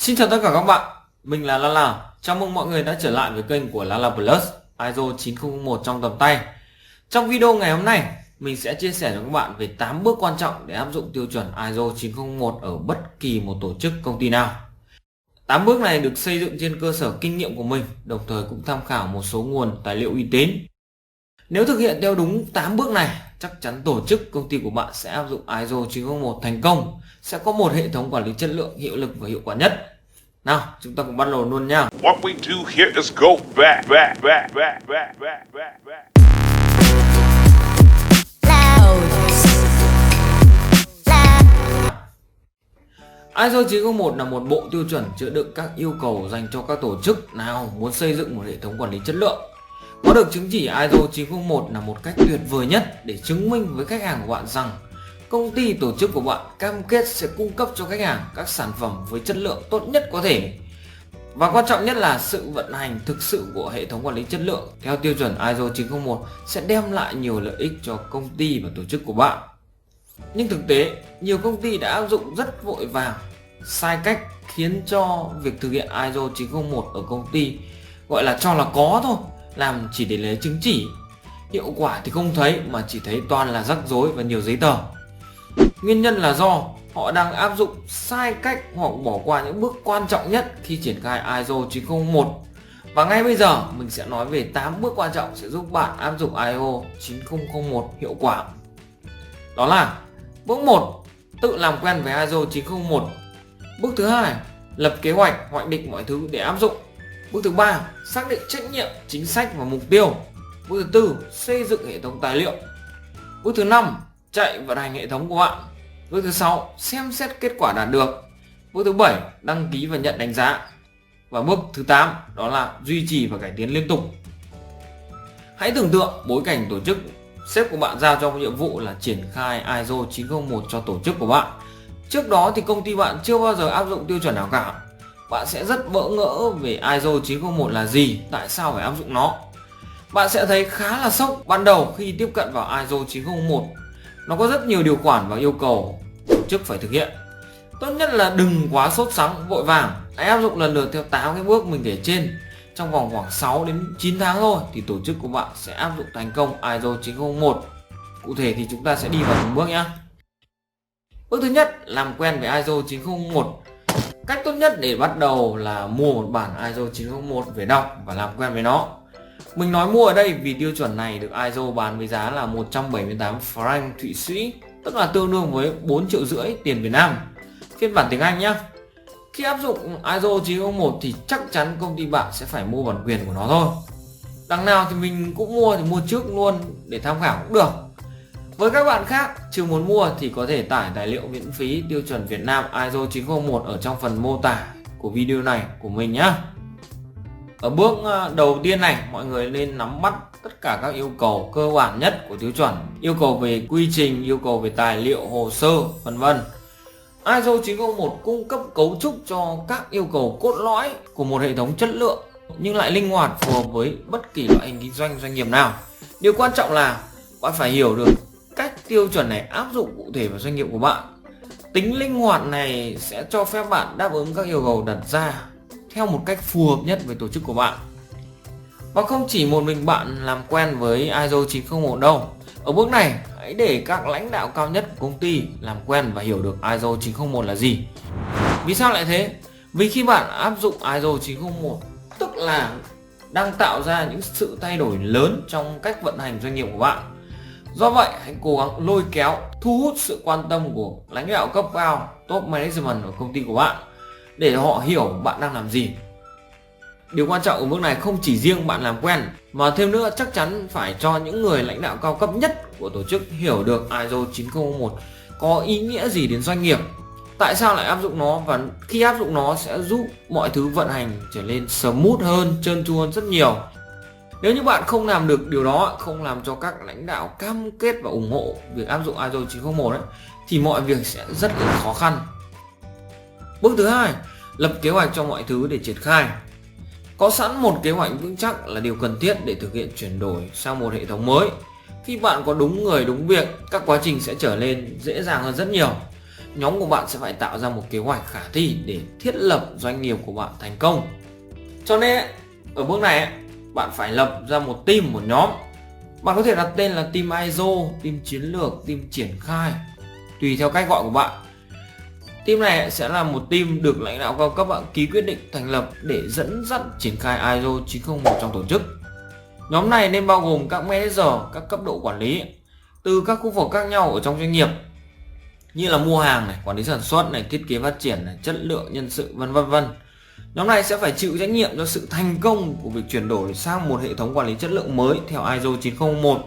Xin chào tất cả các bạn, mình là Lala. Chào mừng mọi người đã trở lại với kênh của Lala Plus ISO 9001 trong tầm tay. Trong video ngày hôm nay, mình sẽ chia sẻ cho các bạn về 8 bước quan trọng để áp dụng tiêu chuẩn ISO 9001 ở bất kỳ một tổ chức công ty nào. 8 bước này được xây dựng trên cơ sở kinh nghiệm của mình, đồng thời cũng tham khảo một số nguồn tài liệu uy tín. Nếu thực hiện theo đúng 8 bước này, chắc chắn tổ chức công ty của bạn sẽ áp dụng ISO 9001 thành công, sẽ có một hệ thống quản lý chất lượng hiệu lực và hiệu quả nhất. Nào, chúng ta cùng bắt đầu luôn nha. What we do here is go back. ISO 9001 là một bộ tiêu chuẩn chứa đựng các yêu cầu dành cho các tổ chức nào muốn xây dựng một hệ thống quản lý chất lượng. Có được chứng chỉ ISO 9001 là một cách tuyệt vời nhất để chứng minh với khách hàng của bạn rằng công ty tổ chức của bạn cam kết sẽ cung cấp cho khách hàng các sản phẩm với chất lượng tốt nhất có thể. Và quan trọng nhất là sự vận hành thực sự của hệ thống quản lý chất lượng theo tiêu chuẩn ISO 9001 sẽ đem lại nhiều lợi ích cho công ty và tổ chức của bạn. Nhưng thực tế, nhiều công ty đã áp dụng rất vội vàng, sai cách khiến cho việc thực hiện ISO 9001 ở công ty gọi là cho là có thôi, làm chỉ để lấy chứng chỉ. Hiệu quả thì không thấy mà chỉ thấy toàn là rắc rối và nhiều giấy tờ. Nguyên nhân là do họ đang áp dụng sai cách hoặc bỏ qua những bước quan trọng nhất khi triển khai ISO 9001. Và ngay bây giờ mình sẽ nói về 8 bước quan trọng sẽ giúp bạn áp dụng ISO 9001 hiệu quả. Đó là: bước 1. Tự làm quen với ISO 9001. Bước thứ 2. Lập kế hoạch, hoạch định mọi thứ để áp dụng. Bước thứ 3. Xác định trách nhiệm, chính sách và mục tiêu. Bước thứ 4. Xây dựng hệ thống tài liệu. Bước thứ 5. Chạy vận hành hệ thống của bạn. Bước thứ 6. Xem xét kết quả đạt được. Bước thứ 7. Đăng ký và nhận đánh giá. Và bước thứ 8 đó là duy trì và cải tiến liên tục. Hãy tưởng tượng bối cảnh tổ chức sếp của bạn giao cho nhiệm vụ là triển khai ISO 9001 cho tổ chức của bạn. Trước đó thì công ty bạn chưa bao giờ áp dụng tiêu chuẩn nào cả. Bạn sẽ rất bỡ ngỡ về ISO 9001 là gì, tại sao phải áp dụng nó. Bạn sẽ thấy khá là sốc ban đầu khi tiếp cận vào ISO 9001. Nó có rất nhiều điều khoản và yêu cầu tổ chức phải thực hiện. Tốt nhất là đừng quá sốt sắng, vội vàng. Hãy áp dụng lần lượt theo 8 cái bước mình kể trên. Trong vòng khoảng 6 đến 9 tháng thôi thì tổ chức của bạn sẽ áp dụng thành công ISO 9001. Cụ thể thì chúng ta sẽ đi vào từng bước nhé. Bước thứ nhất, làm quen với ISO 9001. Cách tốt nhất để bắt đầu là mua một bản ISO 9001 về đọc và làm quen với nó. Mình nói mua ở đây vì tiêu chuẩn này được ISO bán với giá là 178 franc Thụy Sĩ, tức là tương đương với 4,5 triệu tiền Việt Nam. Phiên bản tiếng Anh nhé. Khi áp dụng ISO 9001 thì chắc chắn công ty bạn sẽ phải mua bản quyền của nó thôi. Đằng nào thì mình cũng mua thì mua trước luôn để tham khảo cũng được. Với các bạn khác chưa muốn mua thì có thể tải tài liệu miễn phí tiêu chuẩn Việt Nam ISO 9001 ở trong phần mô tả của video này của mình nhé. Ở bước đầu tiên này, mọi người nên nắm bắt tất cả các yêu cầu cơ bản nhất của tiêu chuẩn, yêu cầu về quy trình, yêu cầu về tài liệu, hồ sơ, vân vân. ISO 9001 cung cấp cấu trúc cho các yêu cầu cốt lõi của một hệ thống chất lượng nhưng lại linh hoạt phù hợp với bất kỳ loại hình kinh doanh nghiệp nào. Điều quan trọng là bạn phải hiểu được cách tiêu chuẩn này áp dụng cụ thể vào doanh nghiệp của bạn. Tính linh hoạt này sẽ cho phép bạn đáp ứng các yêu cầu đặt ra theo một cách phù hợp nhất với tổ chức của bạn. Và không chỉ một mình bạn làm quen với ISO 9001 đâu. Ở bước này, hãy để các lãnh đạo cao nhất của công ty làm quen và hiểu được ISO 9001 là gì. Vì sao lại thế? Vì khi bạn áp dụng ISO 9001, tức là đang tạo ra những sự thay đổi lớn trong cách vận hành doanh nghiệp của bạn. Do vậy, hãy cố gắng lôi kéo, thu hút sự quan tâm của lãnh đạo cấp cao, top management ở công ty của bạn để họ hiểu bạn đang làm gì. Điều quan trọng ở bước này không chỉ riêng bạn làm quen mà thêm nữa chắc chắn phải cho những người lãnh đạo cao cấp nhất của tổ chức hiểu được ISO 9001 có ý nghĩa gì đến doanh nghiệp, tại sao lại áp dụng nó và khi áp dụng nó sẽ giúp mọi thứ vận hành trở nên smooth hơn, trơn tru hơn rất nhiều. Nếu như bạn không làm được điều đó, không làm cho các lãnh đạo cam kết và ủng hộ việc áp dụng ISO 9001 thì mọi việc sẽ rất là khó khăn. Bước thứ hai, lập kế hoạch cho mọi thứ để triển khai. Có sẵn một kế hoạch vững chắc là điều cần thiết để thực hiện chuyển đổi sang một hệ thống mới. Khi bạn có đúng người đúng việc, các quá trình sẽ trở nên dễ dàng hơn rất nhiều. nhóm của bạn sẽ phải tạo ra một kế hoạch khả thi để thiết lập doanh nghiệp của bạn thành công. Cho nên ở bước này bạn phải lập ra một team, một nhóm. Bạn có thể đặt tên là team ISO, team chiến lược, team triển khai, tùy theo cách gọi của bạn. Team này sẽ là một team được lãnh đạo cao cấp bạn ký quyết định thành lập để dẫn dắt triển khai ISO 901 trong tổ chức. Nhóm này nên bao gồm các manager, các cấp độ quản lý từ các khu vực khác nhau ở trong doanh nghiệp, như là mua hàng này, quản lý sản xuất này, thiết kế phát triển này, chất lượng nhân sự, vân vân. Nhóm này sẽ phải chịu trách nhiệm cho sự thành công của việc chuyển đổi sang một hệ thống quản lý chất lượng mới theo ISO 901.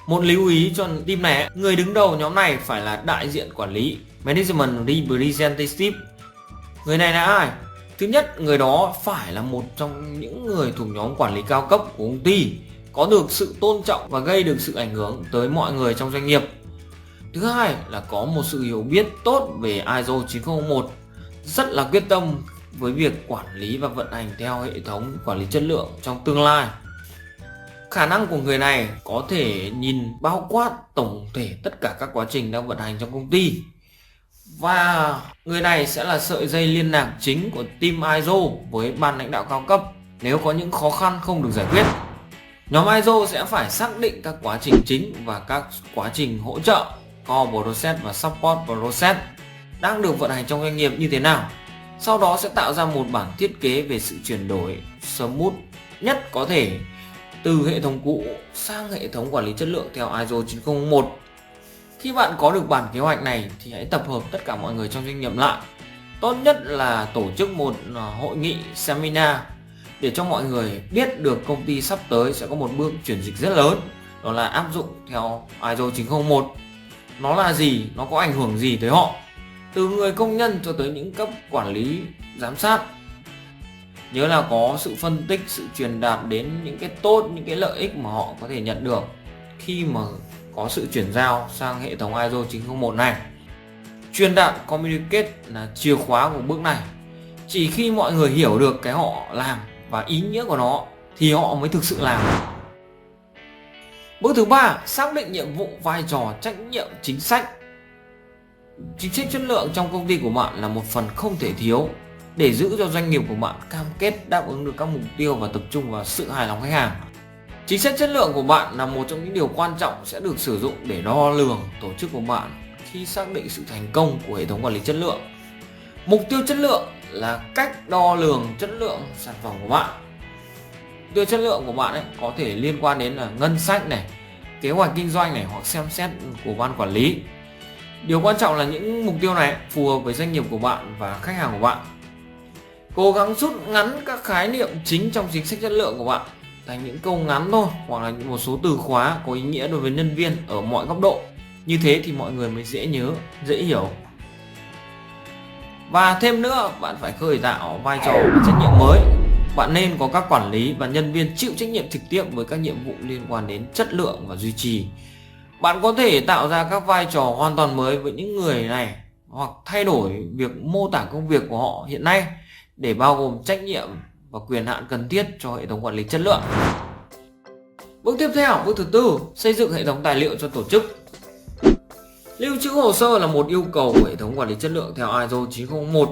Một lưu ý cho team này, người đứng đầu nhóm này phải là đại diện quản lý, Management Representative. Người này là ai? Thứ nhất, người đó phải là một trong những người thuộc nhóm quản lý cao cấp của công ty, có được sự tôn trọng và gây được sự ảnh hưởng tới mọi người trong doanh nghiệp. Thứ hai là có một sự hiểu biết tốt về ISO 901, rất là quyết tâm với việc quản lý và vận hành theo hệ thống quản lý chất lượng trong tương lai. Khả năng của người này có thể nhìn bao quát tổng thể tất cả các quá trình đang vận hành trong công ty. Và người này sẽ là sợi dây liên lạc chính của team ISO với ban lãnh đạo cao cấp nếu có những khó khăn không được giải quyết. Nhóm ISO sẽ phải xác định các quá trình chính và các quá trình hỗ trợ, core process và support process đang được vận hành trong doanh nghiệp như thế nào. Sau đó sẽ tạo ra một bản thiết kế về sự chuyển đổi smooth nhất có thể từ hệ thống cũ sang hệ thống quản lý chất lượng theo ISO 901. Khi bạn có được bản kế hoạch này thì hãy tập hợp tất cả mọi người trong doanh nghiệp lại. Tốt nhất là tổ chức một hội nghị seminar để cho mọi người biết được công ty sắp tới sẽ có một bước chuyển dịch rất lớn, đó là áp dụng theo ISO 901. Nó là gì? Nó có ảnh hưởng gì tới họ? Từ người công nhân cho tới những cấp quản lý giám sát. Nhớ là có sự phân tích, sự truyền đạt đến những cái tốt, những cái lợi ích mà họ có thể nhận được khi mà có sự chuyển giao sang hệ thống ISO 901 này. Truyền đạt, communicate là chìa khóa của bước này. Chỉ khi mọi người hiểu được cái họ làm và ý nghĩa của nó thì họ mới thực sự làm. Bước thứ 3, xác định nhiệm vụ, vai trò, trách nhiệm, chính sách. Chính sách chất lượng trong công ty của bạn là một phần không thể thiếu để giữ cho doanh nghiệp của bạn cam kết đáp ứng được các mục tiêu và tập trung vào sự hài lòng khách hàng. Chính sách chất lượng của bạn là một trong những điều quan trọng sẽ được sử dụng để đo lường tổ chức của bạn khi xác định sự thành công của hệ thống quản lý chất lượng. Mục tiêu chất lượng là cách đo lường chất lượng sản phẩm của bạn. Mục tiêu chất lượng của bạn ấy có thể liên quan đến là ngân sách này, kế hoạch kinh doanh này, hoặc xem xét của ban quản lý. Điều quan trọng là những mục tiêu này phù hợp với doanh nghiệp của bạn và khách hàng của bạn. Cố gắng rút ngắn các khái niệm chính trong chính sách chất lượng của bạn thành những câu ngắn thôi, hoặc là một số từ khóa có ý nghĩa đối với nhân viên ở mọi góc độ. Như thế thì mọi người mới dễ nhớ, dễ hiểu. Và thêm nữa, bạn phải khởi tạo vai trò và trách nhiệm mới. Bạn nên có các quản lý và nhân viên chịu trách nhiệm trực tiếp với các nhiệm vụ liên quan đến chất lượng và duy trì. Bạn có thể tạo ra các vai trò hoàn toàn mới với những người này, hoặc thay đổi việc mô tả công việc của họ hiện nay để bao gồm trách nhiệm và quyền hạn cần thiết cho hệ thống quản lý chất lượng. Bước tiếp theo, bước thứ 4, xây dựng hệ thống tài liệu cho tổ chức. Lưu trữ hồ sơ là một yêu cầu của hệ thống quản lý chất lượng theo ISO 901.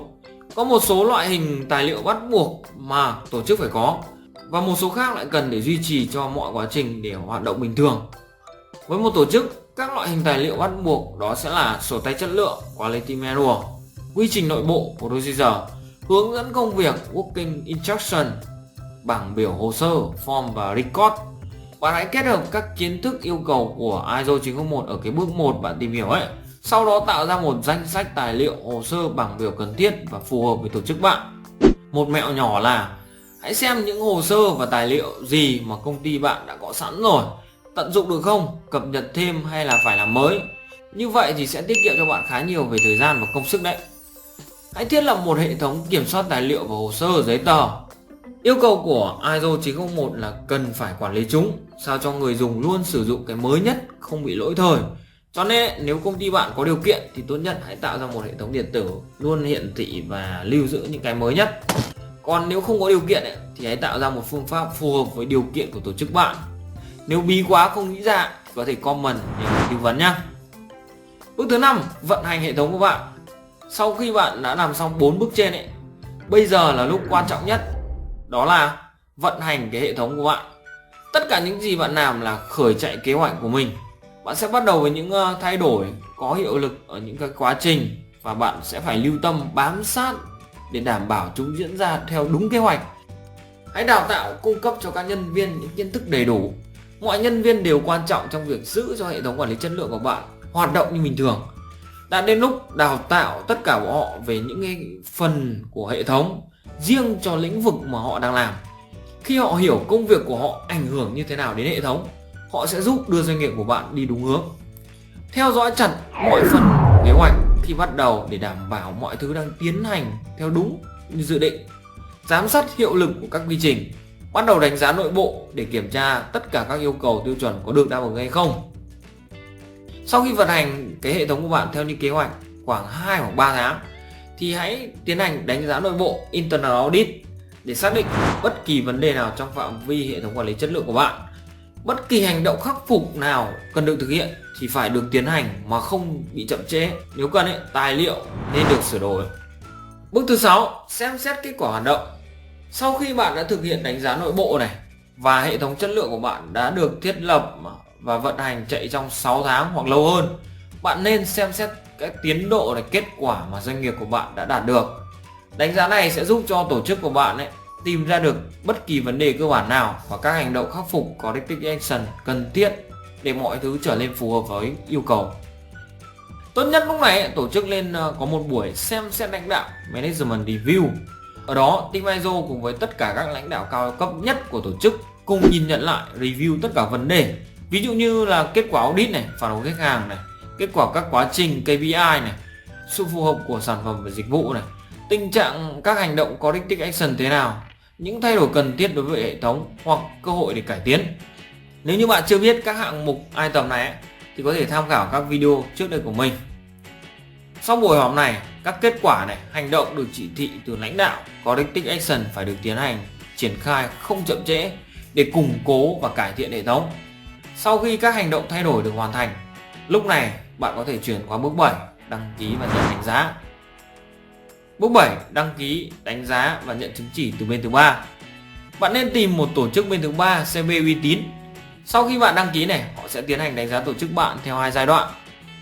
Có một số loại hình tài liệu bắt buộc mà tổ chức phải có, và một số khác lại cần để duy trì cho mọi quá trình để hoạt động bình thường. Với một tổ chức, các loại hình tài liệu bắt buộc đó sẽ là sổ tay chất lượng, Quality Manual, quy trình nội bộ, Procedure, hướng dẫn công việc, Working Instruction, bảng biểu hồ sơ, Form và Record. Bạn hãy kết hợp các kiến thức yêu cầu của ISO 901 ở cái bước 1 bạn tìm hiểu ấy. Sau đó tạo ra một danh sách tài liệu, hồ sơ, bảng biểu cần thiết và phù hợp với tổ chức bạn. Một mẹo nhỏ là hãy xem những hồ sơ và tài liệu gì mà công ty bạn đã có sẵn rồi, tận dụng được không, cập nhật thêm hay là phải làm mới. Như vậy thì sẽ tiết kiệm cho bạn khá nhiều về thời gian và công sức đấy. Hãy thiết lập một hệ thống kiểm soát tài liệu và hồ sơ giấy tờ. Yêu cầu của ISO 901 là cần phải quản lý chúng sao cho người dùng luôn sử dụng cái mới nhất, không bị lỗi thời. Cho nên nếu công ty bạn có điều kiện thì tốt nhất hãy tạo ra một hệ thống điện tử luôn hiển thị và lưu giữ những cái mới nhất. Còn nếu không có điều kiện thì hãy tạo ra một phương pháp phù hợp với điều kiện của tổ chức bạn. Nếu bí quá không nghĩ ra có thể comment để tư vấn nhé. Bước thứ 5, vận hành hệ thống của bạn. Sau khi bạn đã làm xong 4 bước trên ấy, bây giờ là lúc quan trọng nhất, đó là vận hành cái hệ thống của bạn. Tất cả những gì bạn làm là khởi chạy kế hoạch của mình. Bạn sẽ bắt đầu với những thay đổi có hiệu lực ở những cái quá trình, và bạn sẽ phải lưu tâm bám sát để đảm bảo chúng diễn ra theo đúng kế hoạch. Hãy đào tạo, cung cấp cho các nhân viên những kiến thức đầy đủ. Mọi nhân viên đều quan trọng trong việc giữ cho hệ thống quản lý chất lượng của bạn hoạt động như bình thường. Đã đến lúc đào tạo tất cả bọn họ về những cái phần của hệ thống riêng cho lĩnh vực mà họ đang làm. Khi họ hiểu công việc của họ ảnh hưởng như thế nào đến hệ thống, họ sẽ giúp đưa doanh nghiệp của bạn đi đúng hướng. Theo dõi chặt mọi phần kế hoạch khi bắt đầu để đảm bảo mọi thứ đang tiến hành theo đúng như dự định. Giám sát hiệu lực của các quy trình. Bắt đầu đánh giá nội bộ để kiểm tra tất cả các yêu cầu tiêu chuẩn có được đáp ứng hay không. Sau khi vận hành cái hệ thống của bạn theo như kế hoạch khoảng 2 hoặc 3 tháng thì hãy tiến hành đánh giá nội bộ internal audit để xác định bất kỳ vấn đề nào trong phạm vi hệ thống quản lý chất lượng của bạn. Bất kỳ hành động khắc phục nào cần được thực hiện thì phải được tiến hành mà không bị chậm trễ. Nếu cần tài liệu nên được sửa đổi. Bước thứ 6, xem xét kết quả hoạt động. Sau khi bạn đã thực hiện đánh giá nội bộ này và hệ thống chất lượng của bạn đã được thiết lập và vận hành chạy trong 6 tháng hoặc lâu hơn, bạn nên xem xét các tiến độ này, kết quả mà doanh nghiệp của bạn đã đạt được. Đánh giá này sẽ giúp cho tổ chức của bạn tìm ra được bất kỳ vấn đề cơ bản nào và các hành động khắc phục corrective action cần thiết để mọi thứ trở nên phù hợp với yêu cầu. Tốt nhất lúc này tổ chức nên có một buổi xem xét lãnh đạo management review. Ở đó team ISO cùng với tất cả các lãnh đạo cao cấp nhất của tổ chức cùng nhìn nhận lại, review tất cả vấn đề. Ví dụ như là kết quả audit này, phản hồi khách hàng này, kết quả các quá trình KPI này, sự phù hợp của sản phẩm và dịch vụ này, tình trạng các hành động corrective action thế nào, những thay đổi cần thiết đối với hệ thống hoặc cơ hội để cải tiến. Nếu như bạn chưa biết các hạng mục item này thì có thể tham khảo các video trước đây của mình. Sau buổi họp này, các kết quả này, hành động được chỉ thị từ lãnh đạo corrective action phải được tiến hành, triển khai không chậm trễ để củng cố và cải thiện hệ thống. Sau khi các hành động thay đổi được hoàn thành, lúc này bạn có thể chuyển qua bước 7, đăng ký và nhận đánh giá. Bước 7, đăng ký, đánh giá và nhận chứng chỉ từ bên thứ ba. Bạn nên tìm một tổ chức bên thứ ba CB uy tín. Sau khi bạn đăng ký này, họ sẽ tiến hành đánh giá tổ chức bạn theo 2 giai đoạn.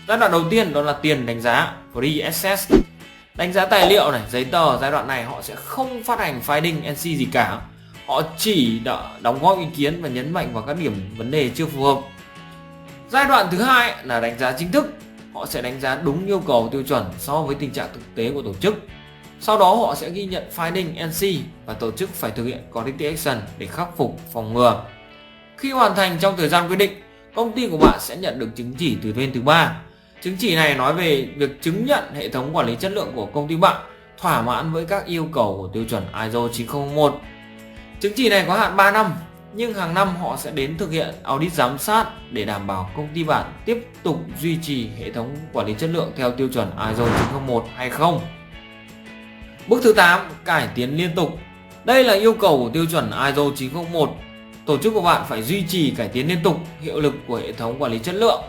Giai đoạn đầu tiên đó là tiền đánh giá, free access. Đánh giá tài liệu này, giấy tờ. Giai đoạn này họ sẽ không phát hành finding NC gì cả. Họ chỉ đóng góp ý kiến và nhấn mạnh vào các điểm vấn đề chưa phù hợp. Giai đoạn thứ hai là đánh giá chính thức. Họ sẽ đánh giá đúng yêu cầu tiêu chuẩn so với tình trạng thực tế của tổ chức. Sau đó họ sẽ ghi nhận finding NC và tổ chức phải thực hiện corrective action để khắc phục, phòng ngừa. Khi hoàn thành trong thời gian quy định, công ty của bạn sẽ nhận được chứng chỉ từ bên thứ ba. Chứng chỉ này nói về việc chứng nhận hệ thống quản lý chất lượng của công ty bạn thỏa mãn với các yêu cầu của tiêu chuẩn ISO 9001. Chứng chỉ này có hạn 3 năm, nhưng hàng năm họ sẽ đến thực hiện audit giám sát để đảm bảo công ty bạn tiếp tục duy trì hệ thống quản lý chất lượng theo tiêu chuẩn ISO 9001 hay không. Bước thứ 8, cải tiến liên tục. Đây là yêu cầu của tiêu chuẩn ISO 9001. Tổ chức của bạn phải duy trì cải tiến liên tục hiệu lực của hệ thống quản lý chất lượng.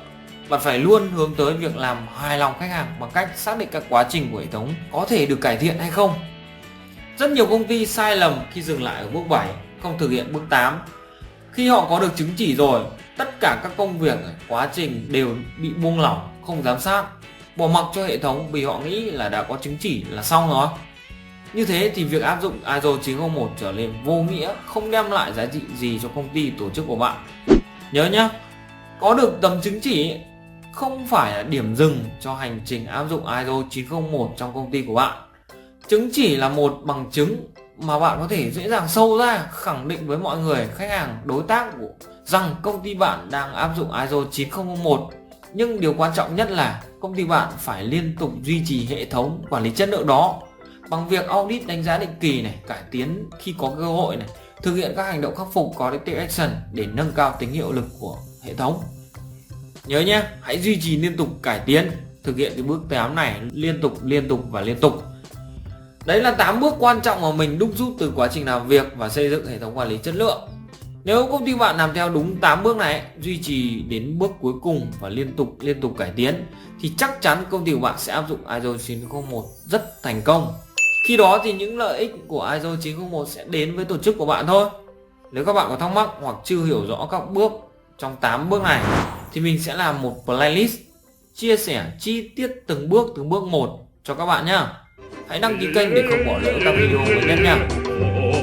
Bạn phải luôn hướng tới việc làm hài lòng khách hàng bằng cách xác định các quá trình của hệ thống có thể được cải thiện hay không. Rất nhiều công ty sai lầm khi dừng lại ở bước 7, không thực hiện bước 8. Khi họ có được chứng chỉ rồi, tất cả các công việc, quá trình đều bị buông lỏng, không giám sát, bỏ mặc cho hệ thống vì họ nghĩ là đã có chứng chỉ là xong rồi. Như thế thì việc áp dụng ISO 9001 trở nên vô nghĩa, không đem lại giá trị gì cho công ty, tổ chức của bạn. Nhớ nhé, có được tấm chứng chỉ không phải là điểm dừng cho hành trình áp dụng ISO 9001 trong công ty của bạn. Chứng chỉ là một bằng chứng mà bạn có thể dễ dàng sâu ra khẳng định với mọi người, khách hàng, đối tác rằng công ty bạn đang áp dụng ISO 9001. Nhưng điều quan trọng nhất là công ty bạn phải liên tục duy trì hệ thống quản lý chất lượng đó bằng việc audit, đánh giá định kỳ này, cải tiến khi có cơ hội này, thực hiện các hành động khắc phục corrective action để nâng cao tính hiệu lực của hệ thống. Nhớ nhé, hãy duy trì liên tục cải tiến, thực hiện cái bước 8 này liên tục. Đấy là 8 bước quan trọng mà mình đúc rút từ quá trình làm việc và xây dựng hệ thống quản lý chất lượng. Nếu công ty bạn làm theo đúng 8 bước này, duy trì đến bước cuối cùng và liên tục cải tiến, thì chắc chắn công ty của bạn sẽ áp dụng ISO 9001 rất thành công. Khi đó thì những lợi ích của ISO 9001 sẽ đến với tổ chức của bạn thôi. Nếu các bạn có thắc mắc hoặc chưa hiểu rõ các bước trong 8 bước này, thì mình sẽ làm một playlist chia sẻ chi tiết từng bước một cho các bạn nhé. Hãy đăng ký kênh để không bỏ lỡ các video mới nhất nha.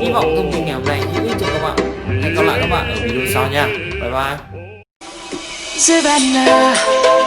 Hy vọng thông tin ngày hôm nay hữu ích cho các bạn. Hẹn gặp lại các bạn ở video sau nha. Bye bye. Savannah.